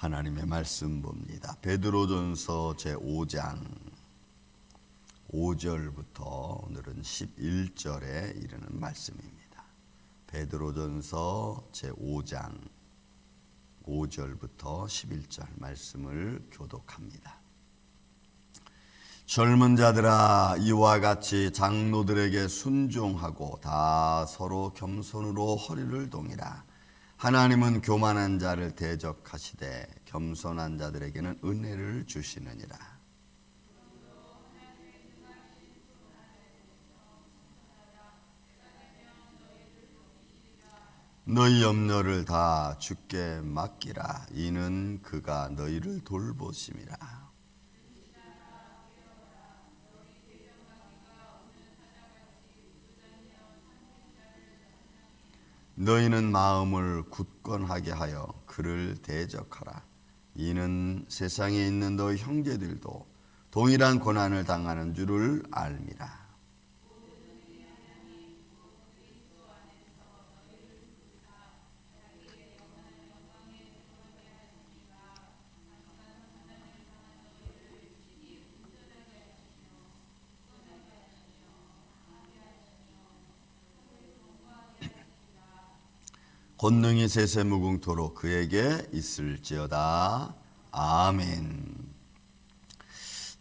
하나님의 말씀 봅니다. 베드로전서 제5장 5절부터 오늘은 11절에 이르는 말씀입니다. 베드로전서 제5장 5절부터 11절 말씀을 교독합니다. 젊은 자들아, 이와 같이 장로들에게 순종하고 다 서로 겸손으로 허리를 동이라. 하나님은 교만한 자를 대적하시되 겸손한 자들에게는 은혜를 주시느니라. 너희 염려를 다 주께 맡기라. 이는 그가 너희를 돌보심이라. 너희는 마음을 굳건하게 하여 그를 대적하라. 이는 세상에 있는 너희 형제들도 동일한 고난을 당하는 줄을 알미라. 권능이 세세무궁토록 그에게 있을지어다. 아멘.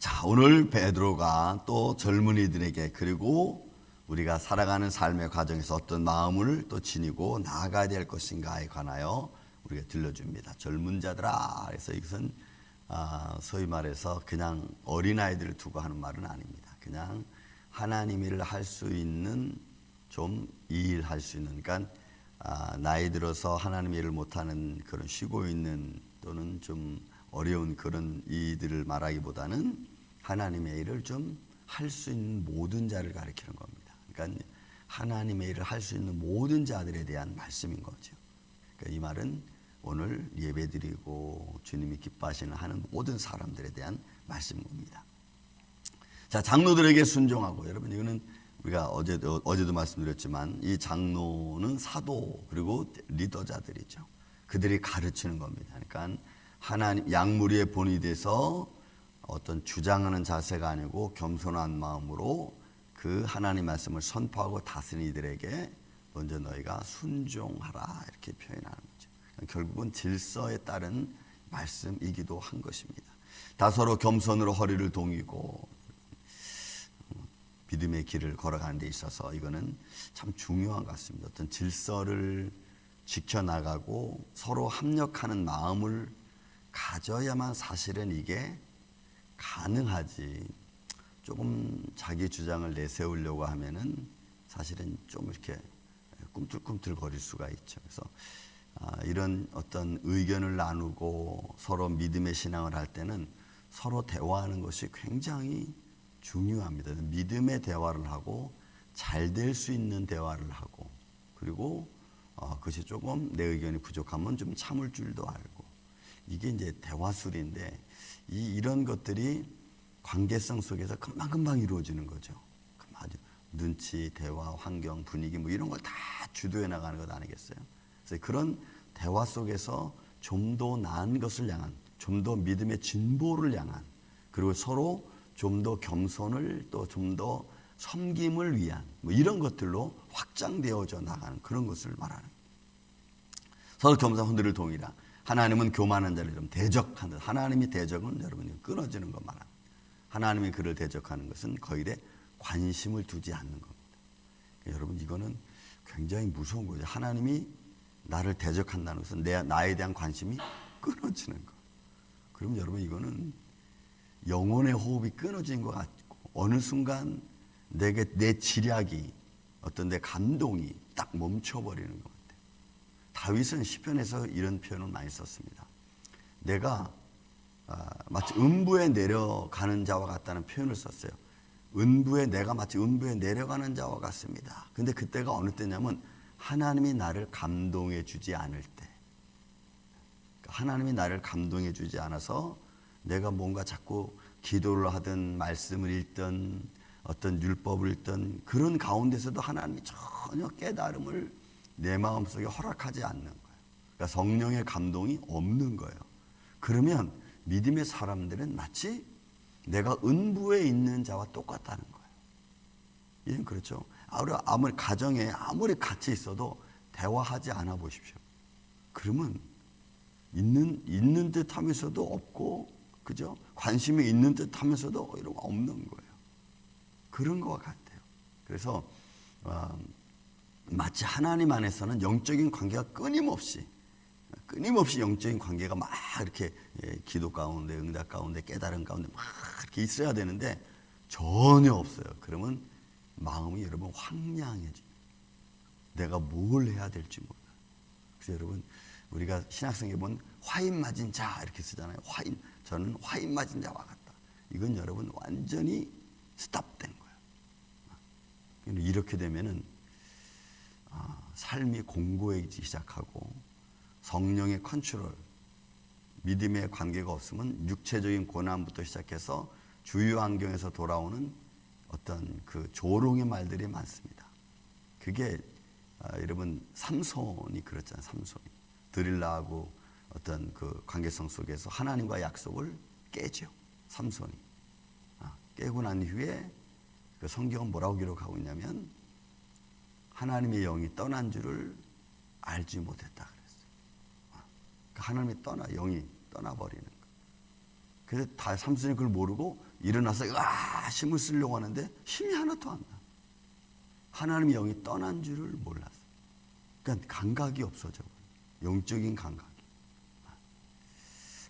자, 오늘 베드로가 또 젊은이들에게 그리고 우리가 살아가는 삶의 과정에서 어떤 마음을 또 지니고 나아가야 될 것인가에 관하여 우리가 들려줍니다. 젊은 자들아. 그래서 이것은 소위 말해서 그냥 어린아이들을 두고 하는 말은 아닙니다. 그냥 하나님 일을 할 수 있는 좀 이 일 할 수 있는, 그러니까 나이 들어서 하나님 일을 못하는 그런 쉬고 있는 또는 좀 어려운 그런 이들을 말하기보다는 하나님의 일을 좀 할 수 있는 모든 자를 가리키는 겁니다. 그러니까 하나님의 일을 할 수 있는 모든 자들에 대한 말씀인 거죠. 그러니까 이 말은 오늘 예배드리고 주님이 기뻐하시는 하는 모든 사람들에 대한 말씀입니다. 자, 장로들에게 순종하고, 여러분 이거는 우리가 어제도 말씀드렸지만 이 장로는 사도 그리고 리더자들이죠. 그들이 가르치는 겁니다. 그러니까 하나님 양무리의 본이 돼서 어떤 주장하는 자세가 아니고 겸손한 마음으로 그 하나님 말씀을 선포하고 다스리는 이들에게 먼저 너희가 순종하라 이렇게 표현하는 거죠. 결국은 질서에 따른 말씀이기도 한 것입니다. 다 서로 겸손으로 허리를 동이고 믿음의 길을 걸어가는 데 있어서 이거는 참 중요한 것 같습니다. 어떤 질서를 지켜나가고 서로 합력하는 마음을 가져야만 사실은 이게 가능하지. 조금 자기 주장을 내세우려고 하면은 사실은 좀 이렇게 꿈틀꿈틀 거릴 수가 있죠. 그래서 이런 어떤 의견을 나누고 서로 믿음의 신앙을 할 때는 서로 대화하는 것이 굉장히 중요합니다. 믿음의 대화를 하고 잘 될 수 있는 대화를 하고, 그리고 그것이 조금 내 의견이 부족하면 좀 참을 줄도 알고, 이게 이제 대화술인데 이런 것들이 관계성 속에서 금방금방 이루어지는 거죠. 아주 눈치, 대화, 환경, 분위기 뭐 이런 걸 다 주도해 나가는 것 아니겠어요? 그래서 그런 대화 속에서 좀 더 나은 것을 향한, 좀 더 믿음의 진보를 향한, 그리고 서로 좀 더 겸손을 또 좀 더 섬김을 위한 뭐 이런 것들로 확장되어져 나가는 그런 것을 말하는, 서로 겸손 허리를 동이라. 하나님은 교만한 자를 좀 대적한다. 하나님이 대적은 여러분이 끊어지는 것 말합니다. 하나님이 그를 대적하는 것은 거일에 관심을 두지 않는 겁니다. 그러니까 여러분 이거는 굉장히 무서운 거죠. 하나님이 나를 대적한다는 것은 나에 대한 관심이 끊어지는 거. 그럼 여러분 이거는 영혼의 호흡이 끊어진 것 같고, 어느 순간 내게 내 지략이, 어떤 내 감동이 딱 멈춰버리는 것 같아요. 다윗은 시편에서 이런 표현을 많이 썼습니다. 내가 마치 음부에 내려가는 자와 같다는 표현을 썼어요. 내가 마치 음부에 내려가는 자와 같습니다. 근데 그때가 어느 때냐면 하나님이 나를 감동해 주지 않을 때, 하나님이 나를 감동해 주지 않아서 내가 뭔가 자꾸 기도를 하든 말씀을 읽든 어떤 율법을 읽든 그런 가운데서도 하나님이 전혀 깨달음을 내 마음속에 허락하지 않는 거예요. 그러니까 성령의 감동이 없는 거예요. 그러면 믿음의 사람들은 마치 내가 은부에 있는 자와 똑같다는 거예요. 이는 그렇죠. 아무리 가정에 아무리 같이 있어도 대화하지 않아 보십시오. 그러면 있는 듯 하면서도 없고, 그죠? 관심이 있는 듯 하면서도 이런 거 없는 거예요. 그런 것과 같아요. 그래서 마치 하나님 안에서는 영적인 관계가 끊임없이 영적인 관계가 막 이렇게 기도 가운데, 응답 가운데, 깨달음 가운데 막 이렇게 있어야 되는데 전혀 없어요. 그러면 마음이 여러분 황량해져요. 내가 뭘 해야 될지 몰라요. 그래서 여러분, 우리가 신약성경에 보면 화인 맞은 자 이렇게 쓰잖아요. 저는 화인 맞은 자와 같다. 이건 여러분 완전히 스탑된 거예요. 이렇게 되면은 삶이 공고해지기 시작하고, 성령의 컨트롤, 믿음의 관계가 없으면 육체적인 고난부터 시작해서 주위 환경에서 돌아오는 어떤 그 조롱의 말들이 많습니다. 그게 여러분 삼손이 그렇잖아요. 삼손이 드릴라하고 어떤 그 관계성 속에서 하나님과 약속을 깨죠. 삼손이 깨고 난 후에 그 성경은 뭐라고 기록하고 있냐면 하나님의 영이 떠난 줄을 알지 못했다 그랬어요. 하나님이 영이 떠나버리는 거예요. 그래서 다 삼손이 그걸 모르고 일어나서 힘을 쓰려고 하는데 힘이 하나도 안 나. 하나님의 영이 떠난 줄을 몰랐어요. 그러니까 감각이 없어져. 영적인 감각이.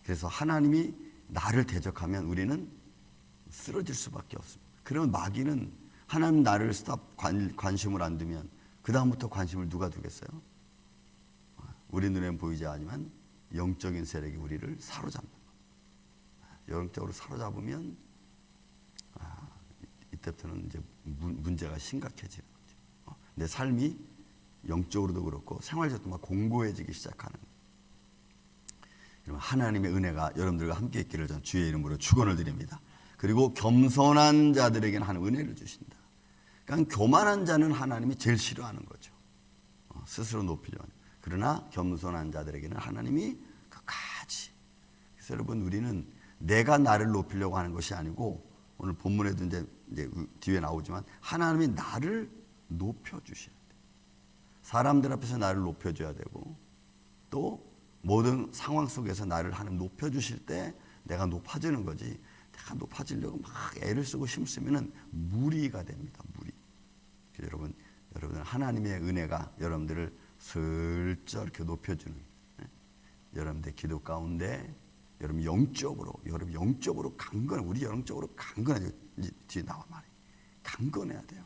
그래서 하나님이 나를 대적하면 우리는 쓰러질 수밖에 없습니다. 그러면 마귀는 하나님 나를 관심을 안 두면 그 다음부터 관심을 누가 두겠어요? 우리 눈에는 보이지 않지만 영적인 세력이 우리를 사로잡는 거예요. 영적으로 사로잡으면 이때부터는 이제 문제가 심각해지는 거죠. 내 삶이 영적으로도 그렇고 생활적으로 막 공고해지기 시작하는 거예요. 하나님의 은혜가 여러분들과 함께 있기를 전 주의 이름으로 축원을 드립니다. 그리고 겸손한 자들에게는 하나님 은혜를 주신다. 그러니까 교만한 자는 하나님이 제일 싫어하는 거죠. 스스로 높이려고 하는. 그러나 겸손한 자들에게는 하나님이 끝까지. 그래서 여러분, 우리는 내가 나를 높이려고 하는 것이 아니고, 오늘 본문에도 이제 뒤에 나오지만 하나님이 나를 높여주셔야 돼요. 사람들 앞에서 나를 높여줘야 되고, 또 모든 상황 속에서 나를 하나님 높여주실 때 내가 높아지는 거지, 내가 높아지려고 막 애를 쓰고 힘쓰면 무리가 됩니다. 무리. 여러분 하나님의 은혜가 여러분들을 슬쩍 이렇게 높여주는, 여러분들 기도 가운데 여러분 영적으로 강건해. 우리 영적으로 강건해. 뒤에 나와 말이 강건해야 돼요.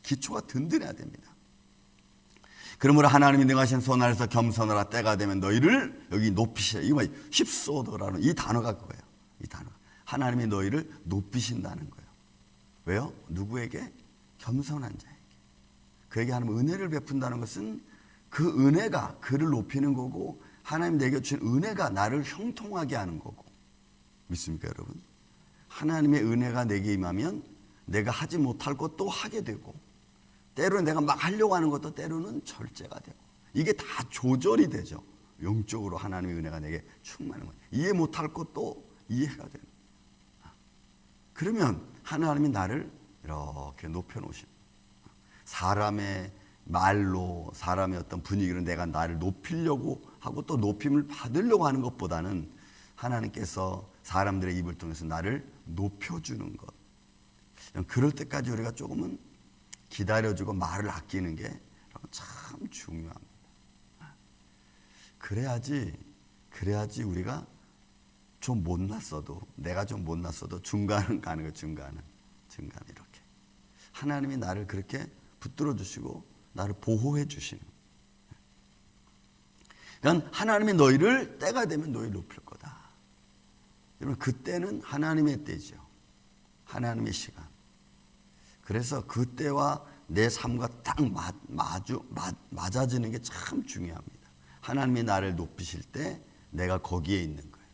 기초가 든든해야 됩니다. 그러므로 하나님이 능하신 손 아래서 겸손하라. 때가 되면 너희를 여기 높이시라. 이거 힙소더라는 이 단어가 그거예요. 이 단어. 하나님이 너희를 높이신다는 거예요. 왜요? 누구에게? 겸손한 자에게. 그에게 하나님 은혜를 베푼다는 것은 그 은혜가 그를 높이는 거고, 하나님 내게 주신 은혜가 나를 형통하게 하는 거고. 믿습니까, 여러분? 하나님의 은혜가 내게 임하면 내가 하지 못할 것도 하게 되고, 때로는 내가 막 하려고 하는 것도 때로는 절제가 되고, 이게 다 조절이 되죠. 영적으로 하나님의 은혜가 내게 충만한 거예요. 이해 못할 것도 이해가 되는 거예요. 그러면 하나님이 나를 이렇게 높여놓으십니다. 사람의 말로, 사람의 어떤 분위기로 내가 나를 높이려고 하고 또 높임을 받으려고 하는 것보다는 하나님께서 사람들의 입을 통해서 나를 높여주는 것, 그럴 때까지 우리가 조금은 기다려주고 말을 아끼는 게 참 중요합니다. 그래야지 우리가 좀 못났어도, 내가 좀 못났어도 중간은 가는 거예요. 중간 이렇게 하나님이 나를 그렇게 붙들어 주시고 나를 보호해 주시는. 그러니까 하나님이 너희를 때가 되면 너희를 높일 거다. 여러분, 그때는 하나님의 때죠. 하나님의 시간. 그래서 그때와 내 삶과 딱 맞아지는 게 참 중요합니다. 하나님이 나를 높이실 때 내가 거기에 있는 거예요.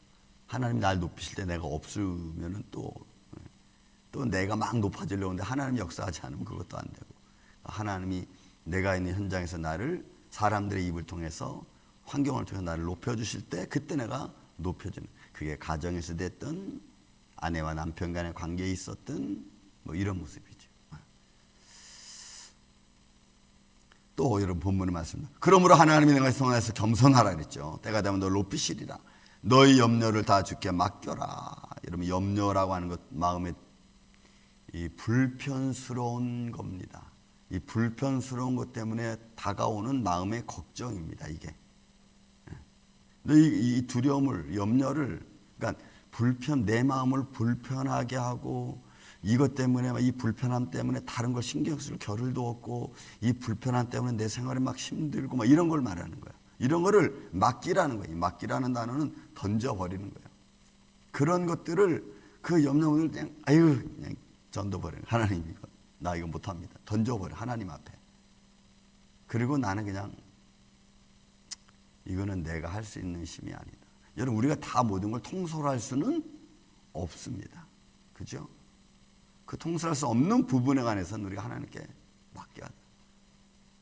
하나님이 나를 높이실 때 내가 없으면 또 내가 막 높아지려고 하는데 하나님이 역사하지 않으면 그것도 안 되고, 하나님이 내가 있는 현장에서 나를 사람들의 입을 통해서, 환경을 통해서 나를 높여주실 때 그때 내가 높여주는, 그게 가정에서 됐든 아내와 남편 간의 관계에 있었든 뭐 이런 모습이죠. 또 여러분 본문의 말씀입니다. 그러므로 하나님이 내가 성안에서 겸손하라 그랬죠. 때가 되면 너 높이시리라. 너희 염려를 다 주께 맡겨라. 여러분 염려라고 하는 것 마음에 이 불편스러운 겁니다. 이 불편스러운 것 때문에 다가오는 마음의 걱정입니다. 이게 이 두려움을, 염려를, 그러니까 내 마음을 불편하게 하고 이것 때문에, 이 불편함 때문에 다른 걸 신경 쓸 겨를도 없고 이 불편함 때문에 내 생활이 막 힘들고 막 이런 걸 말하는 거예요. 이런 거를 맡기라는 거예요. 맡기라는 단어는 던져버리는 거예요. 그런 것들을, 그 염려를 그냥 그냥 던져버려요. 하나님 나 이거 못합니다. 던져버려, 하나님 앞에. 그리고 나는 그냥 이거는 내가 할 수 있는 힘이 아니다. 여러분 우리가 다 모든 걸 통솔할 수는 없습니다. 그죠? 그 통솔할 수 없는 부분에 관해서는 우리가 하나님께 맡겨야 돼.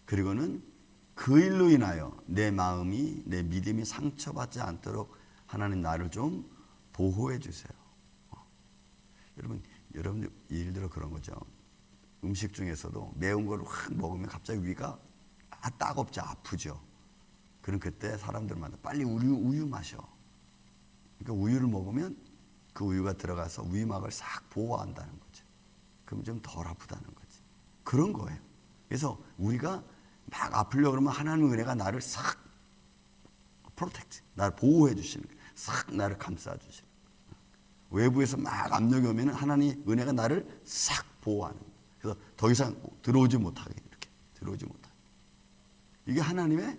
그리고는 그 일로 인하여 내 마음이, 내 믿음이 상처받지 않도록 하나님 나를 좀 보호해 주세요. 여러분 예를 들어 그런 거죠. 음식 중에서도 매운 걸 확 먹으면 갑자기 위가 따갑죠. 아프죠. 그럼 그때 사람들마다 빨리 우유 마셔. 그러니까 우유를 먹으면 그 우유가 들어가서 위막을 싹 보호한다는 거죠. 그럼 좀 덜 아프다는 거지. 그런 거예요. 그래서 우리가 막 아프려고 그러면 하나님의 은혜가 나를 싹 프로텍트, 나를 보호해 주시는 거예요. 싹 나를 감싸 주시는 거예요. 외부에서 막 압력이 오면 하나님의 은혜가 나를 싹 보호하는 거예요. 그래서 더 이상 들어오지 못하게, 이렇게 들어오지 못하게. 이게 하나님의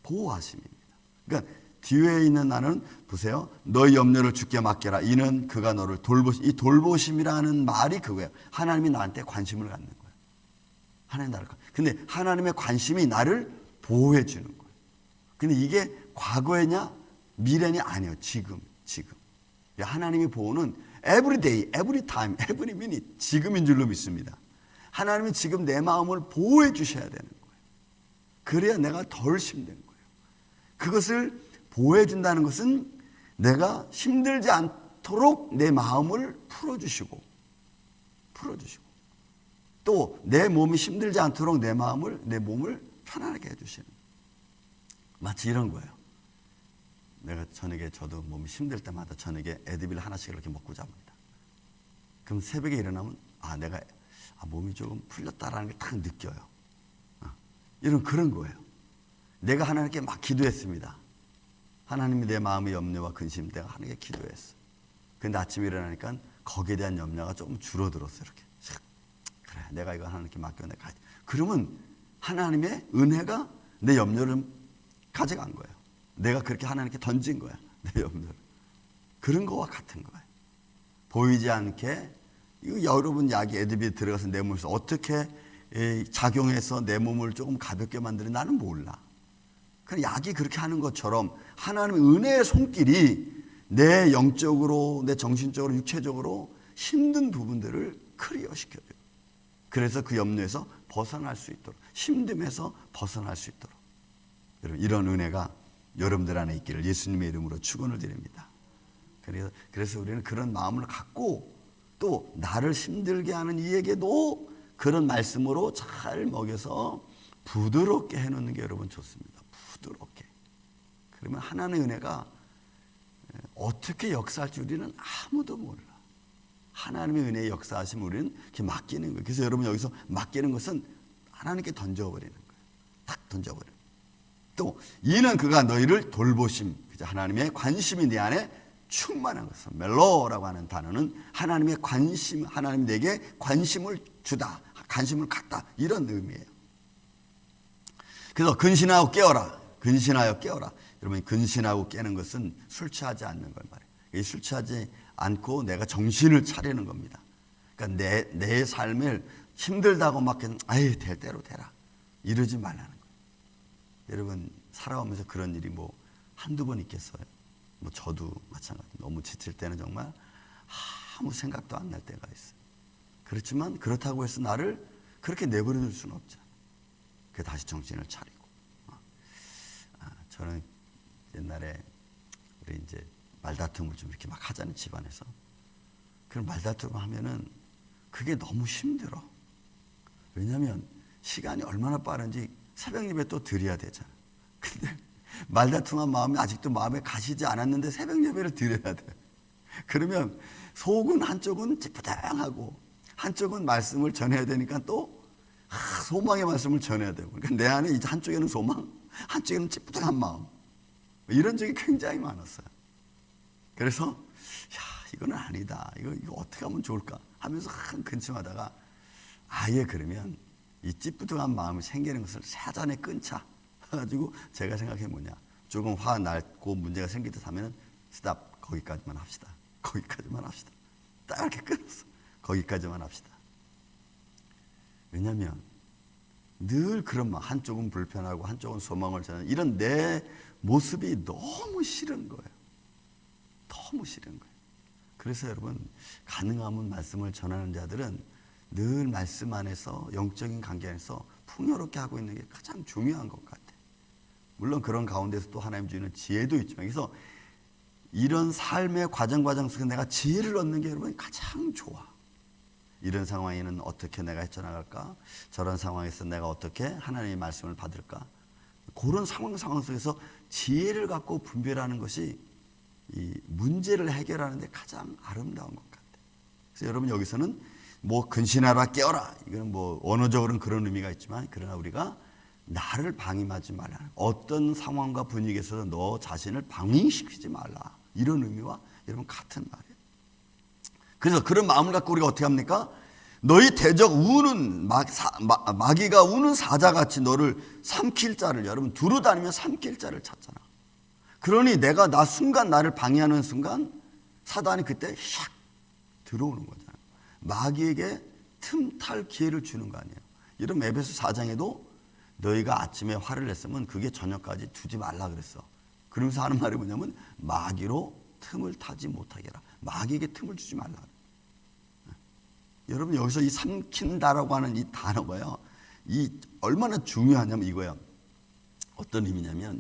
보호하심입니다. 그러니까 뒤에 있는 나는 보세요. 너희 염려를 주께 맡겨라. 이는 그가 너를 이 돌보심이라는 말이 그거예요. 하나님이 나한테 관심을 갖는 거예요. 하나님 나를. 근데 하나님의 관심이 나를 보호해 주는 거예요. 근데 이게 과거에냐 미래냐 아니에요. 지금. 하나님의 보호는 every day, every time, every minute, 지금인 줄로 믿습니다. 하나님이 지금 내 마음을 보호해 주셔야 되는 거예요. 그래야 내가 덜 힘든 거예요. 그것을 보호해 준다는 것은 내가 힘들지 않도록 내 마음을 풀어주시고 또 내 몸이 힘들지 않도록 내 몸을 편안하게 해주시는, 마치 이런 거예요. 내가 저녁에, 저도 몸이 힘들 때마다 저녁에 에드빌 하나씩 이렇게 먹고 잡니다. 그럼 새벽에 일어나면 내가 몸이 조금 풀렸다라는 걸 딱 느껴요. 이런 그런 거예요. 내가 하나님께 막 기도했습니다. 하나님이 내 마음의 염려와 근심 때문에 하나님께 기도했어. 근데 아침에 일어나니까 거기에 대한 염려가 조금 줄어들었어요. 이렇게. 그래, 내가 이거 하나님께 맡겨내 가지. 그러면 하나님의 은혜가 내 염려를 가져간 거예요. 내가 그렇게 하나님께 던진 거야, 내 염려를. 그런 거와 같은 거예요. 보이지 않게, 이거 여러분 약이 에드빌 들어가서 내 몸에서 어떻게 작용해서 내 몸을 조금 가볍게 만드는 나는 몰라. 그냥 약이 그렇게 하는 것처럼 하나님의 은혜의 손길이 내 영적으로, 내 정신적으로, 육체적으로 힘든 부분들을 클리어 시켜줘요. 그래서 그 염려에서 벗어날 수 있도록, 힘듦에서 벗어날 수 있도록. 여러분 이런 은혜가 여러분들 안에 있기를 예수님의 이름으로 축원을 드립니다. 그래서 우리는 그런 마음을 갖고 또 나를 힘들게 하는 이에게도 그런 말씀으로 잘 먹여서 부드럽게 해놓는 게 여러분 좋습니다. 부드럽게. 그러면 하나님의 은혜가 어떻게 역사할지 우리는 아무도 몰라. 하나님의 은혜의 역사하시면 우리는 이렇게 맡기는 거예요. 그래서 여러분 여기서 맡기는 것은 하나님께 던져버리는 거예요. 탁 던져버려요. 또 이는 그가 너희를 돌보심, 하나님의 관심이 내 안에 충만한 것은, 멜로라고 하는 단어는 하나님의 관심, 하나님이 내게 관심을 주다, 관심을 갖다, 이런 의미예요. 그래서 근신하고 깨어라. 근신하여 깨어라. 여러분 근신하고 깨는 것은 술 취하지 않는 걸 말해요. 술 취하지 않고 내가 정신을 차리는 겁니다. 그러니까 내 삶을 힘들다고 막 될 대로 되라 이러지 말라는 거예요. 여러분 살아오면서 그런 일이 뭐 한두 번 있겠어요? 뭐 저도 마찬가지. 너무 지칠 때는 정말 아무 생각도 안 날 때가 있어요. 그렇지만 그렇다고 해서 나를 그렇게 내버려 둘 수는 없잖아요. 그래서 다시 정신을 차리고. 저는 옛날에 우리 이제 말다툼을 좀 이렇게 막 하자는 집안에서. 그런 말다툼을 하면은 그게 너무 힘들어. 왜냐하면 시간이 얼마나 빠른지 새벽 예배 또 드려야 되잖아. 근데 말다툼한 마음이 아직도 마음에 가시지 않았는데 새벽 예배를 드려야 돼. 그러면 속은 한쪽은 찌뿌당하고 한쪽은 말씀을 전해야 되니까 또 소망의 말씀을 전해야 되고. 그러니까 내 안에 이제 한쪽에는 소망, 한쪽에는 찌뿌당한 마음. 이런 적이 굉장히 많았어요. 그래서 이거는 아니다. 이거 어떻게 하면 좋을까 하면서 근심하다가 아예 그러면 이 찌뿌둥한 마음이 생기는 것을 사전에 끊자. 해가지고 제가 생각해 뭐냐. 조금 화 날고 문제가 생길 듯 하면은 스탑. 거기까지만 합시다. 거기까지만 합시다. 딱 이렇게 끊었어. 거기까지만 합시다. 왜냐면 늘 그런 막 한쪽은 불편하고 한쪽은 소망을 전하는 이런 내 모습이 너무 싫은 거예요. 너무 싫은 거예요. 그래서 여러분 가능하면 말씀을 전하는 자들은 늘 말씀 안에서 영적인 관계 안에서 풍요롭게 하고 있는 게 가장 중요한 것 같아요. 물론 그런 가운데서 또 하나님 주시는 지혜도 있지만 그래서 이런 삶의 과정 속에 내가 지혜를 얻는 게 여러분 가장 좋아. 이런 상황에는 어떻게 내가 헤쳐나갈까? 저런 상황에서 내가 어떻게 하나님의 말씀을 받을까? 그런 상황 속에서 지혜를 갖고 분별하는 것이 이 문제를 해결하는 데 가장 아름다운 것 같아요. 그래서 여러분 여기서는 뭐 근신하라 깨어라 이거는 뭐 언어적으로는 그런 의미가 있지만 그러나 우리가 나를 방임하지 말라. 어떤 상황과 분위기에서도 너 자신을 방임시키지 말라. 이런 의미와 여러분 같은 말이에요. 그래서 그런 마음을 갖고 우리가 어떻게 합니까? 너희 대적 우는 마귀가 우는 사자같이 너를 삼킬 자를 여러분 두루 다니면 삼킬 자를 찾잖아. 그러니 내가 순간 나를 방해하는 순간 사단이 그때 샥 들어오는 거잖아요. 마귀에게 틈탈 기회를 주는 거 아니에요. 이런 에베소 4장에도 너희가 아침에 화를 냈으면 그게 저녁까지 두지 말라 그랬어. 그러면서 하는 말이 뭐냐면 마귀로 틈을 타지 못하게 해라. 마귀에게 틈을 주지 말라. 여러분 여기서 이 삼킨다라고 하는 이 단어가요. 이 얼마나 중요하냐면 이거예요. 어떤 의미냐면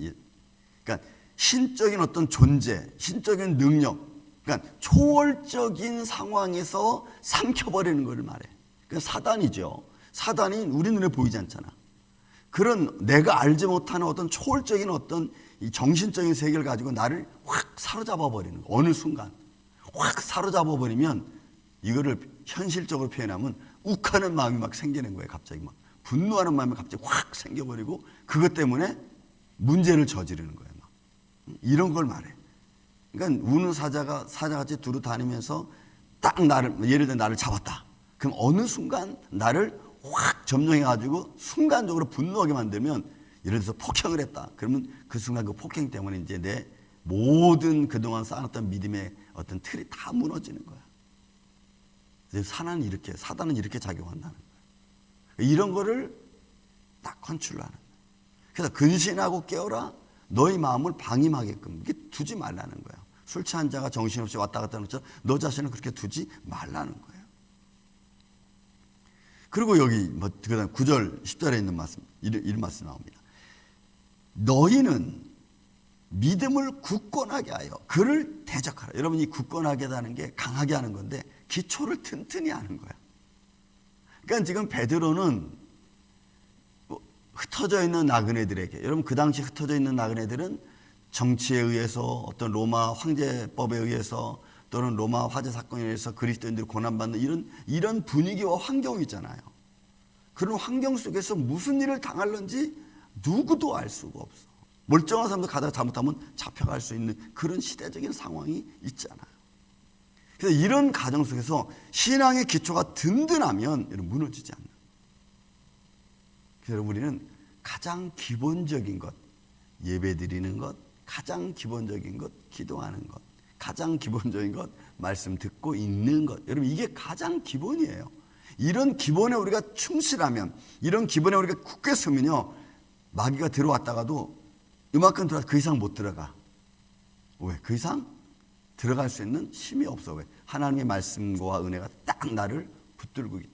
그러니까 신적인 어떤 존재, 신적인 능력, 그러니까 초월적인 상황에서 삼켜버리는 걸 말해. 그러니까 사단이죠. 사단이 우리 눈에 보이지 않잖아. 그런 내가 알지 못하는 어떤 초월적인 어떤 이 정신적인 세계를 가지고 나를 확 사로잡아 버리는 거. 어느 순간 확 사로잡아 버리면 이거를 현실적으로 표현하면 욱하는 마음이 막 생기는 거예요. 갑자기 막 분노하는 마음이 갑자기 확 생겨버리고 그것 때문에 문제를 저지르는 거예요. 막 이런 걸 말해. 그러니까 우는 사자같이 두루 다니면서 딱 나를 예를 들어 나를 잡았다. 그럼 어느 순간 나를 확 점령해가지고 순간적으로 분노하게 만들면 예를 들어서 폭행을 했다. 그러면 그 순간 그 폭행 때문에 이제 내 모든 그동안 쌓아놨던 믿음의 어떤 틀이 다 무너지는 거야. 사단은 이렇게 작용한다는 거야. 이런 거를 딱 컨트롤하는 거야. 그래서 근신하고 깨어라 너희 마음을 방임하게끔 이게 두지 말라는 거야. 술 취한 자가 정신없이 왔다 갔다 하는 것처럼 너 자신을 그렇게 두지 말라는 거예요. 그리고 여기 그다음 9절 10절에 있는 말씀 이런 말씀 나옵니다. 너희는 믿음을 굳건하게 하여 그를 대적하라. 여러분 이 굳건하게 하는 게 강하게 하는 건데 기초를 튼튼히 하는 거야. 그러니까 지금 베드로는 흩어져 있는 나그네들에게 여러분 그 당시 흩어져 있는 나그네들은 정치에 의해서 어떤 로마 황제법에 의해서 또는 로마 화재 사건에 의해서 그리스도인들이 고난받는 이런 분위기와 환경이 있잖아요. 그런 환경 속에서 무슨 일을 당할는지 누구도 알 수가 없어. 멀쩡한 사람도 가다가 잘못하면 잡혀갈 수 있는 그런 시대적인 상황이 있잖아요. 그래서 이런 가정 속에서 신앙의 기초가 든든하면 무너지지 않는. 그래서 우리는 가장 기본적인 것, 예배 드리는 것, 가장 기본적인 것, 기도하는 것, 가장 기본적인 것, 말씀 듣고 읽는 것. 여러분 이게 가장 기본이에요. 이런 기본에 우리가 충실하면, 이런 기본에 우리가 굳게 서면요, 마귀가 들어왔다가도 이만큼 들어와서 그 이상 못 들어가. 왜? 그 이상 들어갈 수 있는 힘이 없어. 왜? 하나님의 말씀과 은혜가 딱 나를 붙들고 있기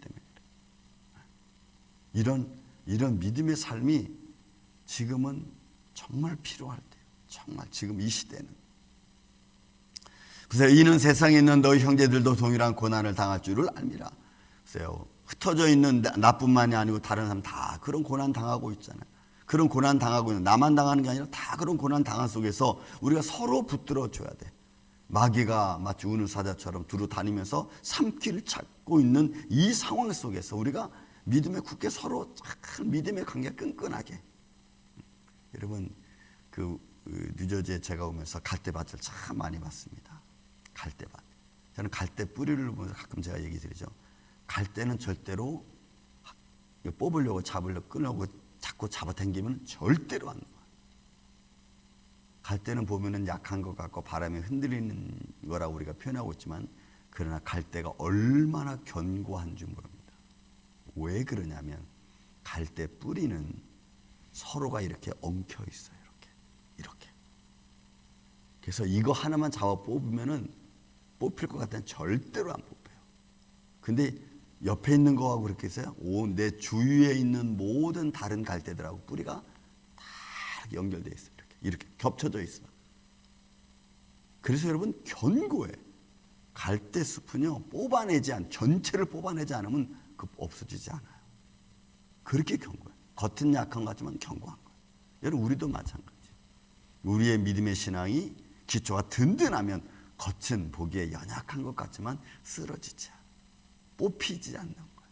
때문에. 이런 믿음의 삶이 지금은 정말 필요할 때예요. 정말 지금 이 시대는. 그래서 이는 세상에 있는 너희 형제들도 동일한 고난을 당할 줄을 알미라. 글쎄요, 흩어져 있는 나뿐만이 아니고 다른 사람 다 그런 고난 당하고 있잖아요. 그런 고난 당하고 있는, 나만 당하는 게 아니라 다 그런 고난 당한 속에서 우리가 서로 붙들어 줘야 돼. 마귀가 마치 우는 사자처럼 두루 다니면서 삼키를 찾고 있는 이 상황 속에서 우리가 믿음에 굳게 서로 큰 믿음의 관계 끈끈하게. 여러분, 그 뉴저지에 제가 오면서 갈대밭을 참 많이 봤습니다. 갈대밭. 저는 갈대 뿌리를 보면서 가끔 제가 얘기 드리죠. 갈대는 절대로 뽑으려고 잡으려고 끊으려고 자꾸 잡아당기면 절대로 안 나와요. 갈대는 보면은 약한 것 같고 바람에 흔들리는 거라고 우리가 표현하고 있지만, 그러나 갈대가 얼마나 견고한 줄 모릅니다. 왜 그러냐면 갈대 뿌리는 서로가 이렇게 엉켜 있어요. 이렇게. 그래서 이거 하나만 잡아 뽑으면은 뽑힐 것 같으면 절대로 안 뽑혀요. 근데 옆에 있는 거하고 그렇게 해서요, 내 주위에 있는 모든 다른 갈대들하고 뿌리가 다 연결되어 있어요. 이렇게 겹쳐져 있어. 그래서 여러분, 견고해. 갈대 숲은요, 전체를 뽑아내지 않으면 없어지지 않아요. 그렇게 견고해. 겉은 약한 것 같지만 견고한 거예요. 여러분, 우리도 마찬가지. 우리의 믿음의 신앙이 기초가 든든하면 겉은 보기에 연약한 것 같지만 쓰러지지 않아요. 뽑히지 않는 거예요.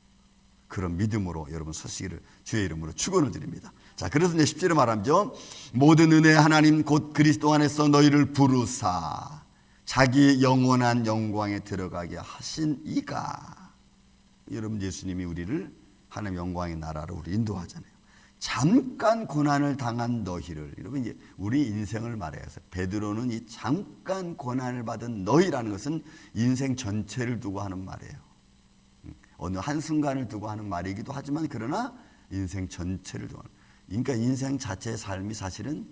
그런 믿음으로 여러분 서시기를 주의 이름으로 축원을 드립니다. 자, 그래서 이제 10절에 말하죠. 모든 은혜 하나님 곧 그리스도 안에서 너희를 부르사 자기 영원한 영광에 들어가게 하신 이가. 여러분, 예수님이 우리를 하나님 영광의 나라로 우리 인도하잖아요. 잠깐 고난을 당한 너희를, 여러분, 이제 우리 인생을 말해서 베드로는 이 잠깐 고난을 받은 너희라는 것은 인생 전체를 두고 하는 말이에요. 어느 한순간을 두고 하는 말이기도 하지만, 그러나 인생 전체를 두고 하는, 그러니까 인생 자체의 삶이 사실은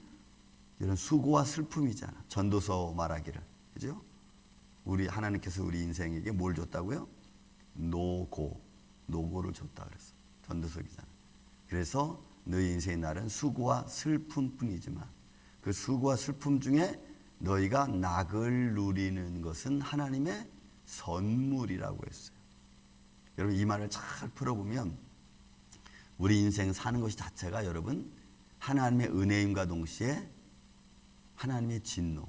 이런 수고와 슬픔이잖아. 전도서 말하기를, 그죠? 하나님께서 우리 인생에게 뭘 줬다고요? 노고를 줬다 그랬어. 전도서기잖아. 그래서 너희 인생의 날은 수고와 슬픔뿐이지만 그 수고와 슬픔 중에 너희가 낙을 누리는 것은 하나님의 선물이라고 했어요. 여러분, 이 말을 잘 풀어보면 우리 인생 사는 것이 자체가 여러분 하나님의 은혜임과 동시에 하나님의 진노,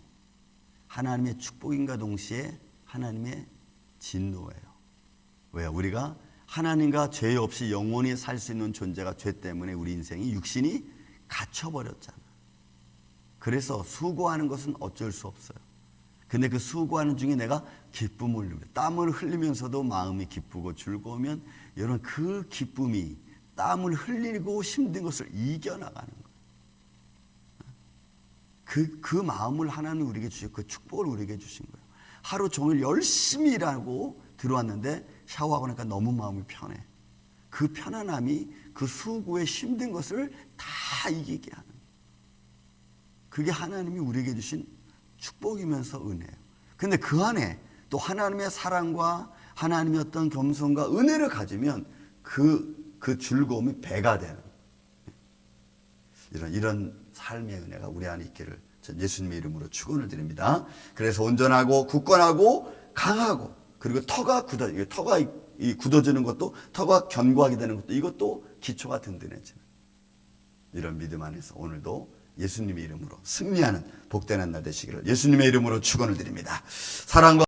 하나님의 축복임과 동시에 하나님의 진노예요. 왜요? 우리가 하나님과 죄 없이 영원히 살 수 있는 존재가 죄 때문에 우리 인생이 육신이 갇혀버렸잖아. 그래서 수고하는 것은 어쩔 수 없어요. 근데 그 수고하는 중에 내가 기쁨을 누려, 땀을 흘리면서도 마음이 기쁘고 즐거우면 여러분, 그 기쁨이 땀을 흘리고 힘든 것을 이겨나가는 거예요. 그 마음을 하나님 우리에게 주시고 그 축복을 우리에게 주신 거예요. 하루 종일 열심히 일하고 들어왔는데 샤워하고 나니까 너무 마음이 편해. 그 편안함이 그 수고의 힘든 것을 다 이기게 하는 거예요. 그게 하나님이 우리에게 주신 축복이면서 은혜예요. 근데 그 안에 또 하나님의 사랑과 하나님의 어떤 겸손과 은혜를 가지면 그 즐거움이 배가 되는 이런 삶의 은혜가 우리 안에 있기를 예수님의 이름으로 축원을 드립니다. 그래서 온전하고 굳건하고 강하고, 그리고 터가 굳어지는 것도, 터가 견고하게 되는 것도, 이것도 기초가 든든해지는 이런 믿음 안에서 오늘도 예수님의 이름으로 승리하는 복되는 날 되시기를 예수님의 이름으로 축원을 드립니다. 사랑과